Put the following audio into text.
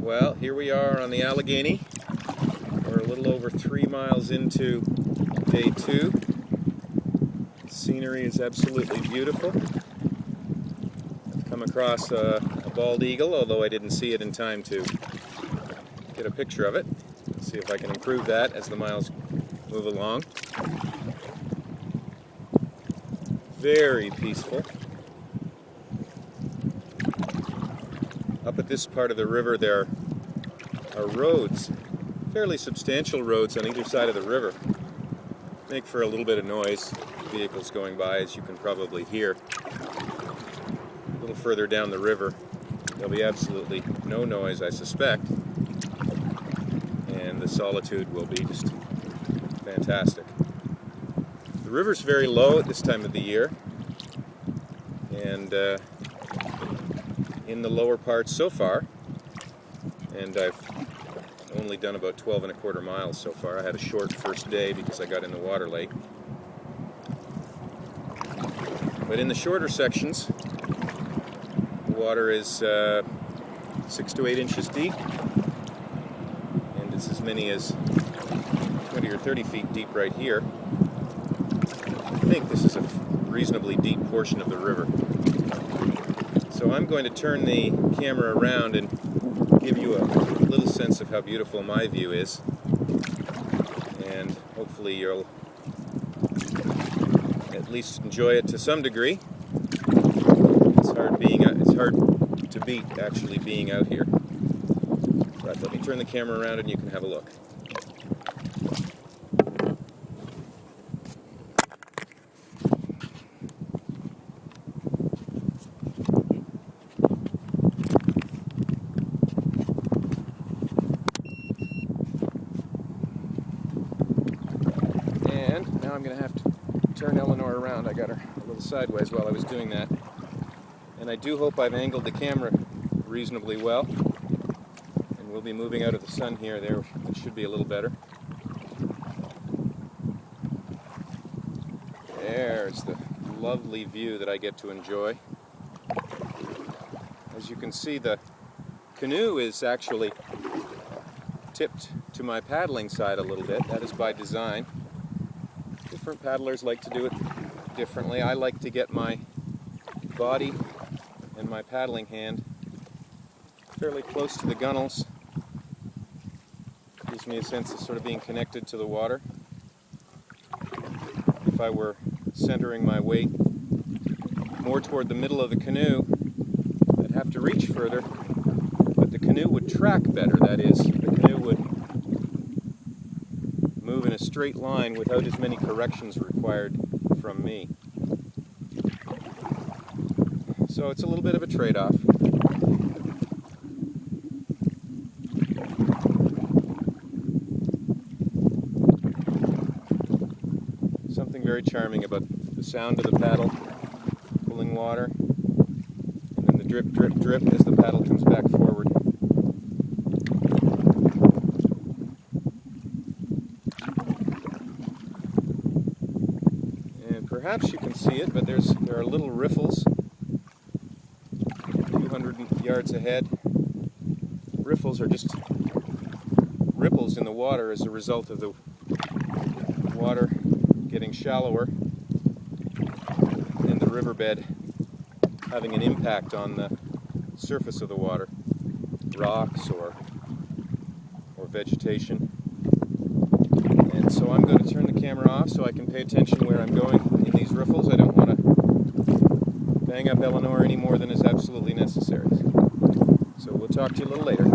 Well, here we are on the Allegheny. We're a little over 3 miles into day 2. The scenery is absolutely beautiful. I've come across a bald eagle, although I didn't see it in time to get a picture of it. Let's see if I can improve that as the miles move along. Very peaceful. Up at this part of the river there are roads, fairly substantial roads on either side of the river. Make for a little bit of noise, vehicles going by, as you can probably hear. A little further down the river there'll be absolutely no noise, I suspect, and the solitude will be just fantastic. The river's very low at this time of the year, and in the lower parts so far, and I've only done about 12 1/4 miles so far. I had a short first day because I got in the water late. But in the shorter sections, the water is 6 to 8 inches deep, and it's as many as 20 or 30 feet deep right here. I think this is a reasonably deep portion of the river. So I'm going to turn the camera around and give you a little sense of how beautiful my view is, and hopefully you'll at least enjoy it to some degree. It's hard to beat actually being out here. But let me turn the camera around and you can have a look. And now I'm going to have to turn Eleanor around. I got her a little sideways while I was doing that. And I do hope I've angled the camera reasonably well. And we'll be moving out of the sun here. There, it should be a little better. There's the lovely view that I get to enjoy. As you can see, the canoe is actually tipped to my paddling side a little bit. That is by design. Different paddlers like to do it differently. I like to get my body and my paddling hand fairly close to the gunnels. Gives me a sense of sort of being connected to the water. If I were centering my weight more toward the middle of the canoe, I'd have to reach further, but the canoe would track better. That is, the canoe would move in a straight line without as many corrections required from me. So it's a little bit of a trade-off. Something very charming about the sound of the paddle pulling water, and then the drip, drip, drip as the paddle comes back forward. Perhaps you can see it, but there are little riffles a few hundred yards ahead. Riffles are just ripples in the water as a result of the water getting shallower and the riverbed having an impact on the surface of the water, rocks or vegetation. And so I'm going to turn the camera off so I can pay attention where I'm going in these riffles. I don't want to bang up Eleanor any more than is absolutely necessary. So we'll talk to you a little later.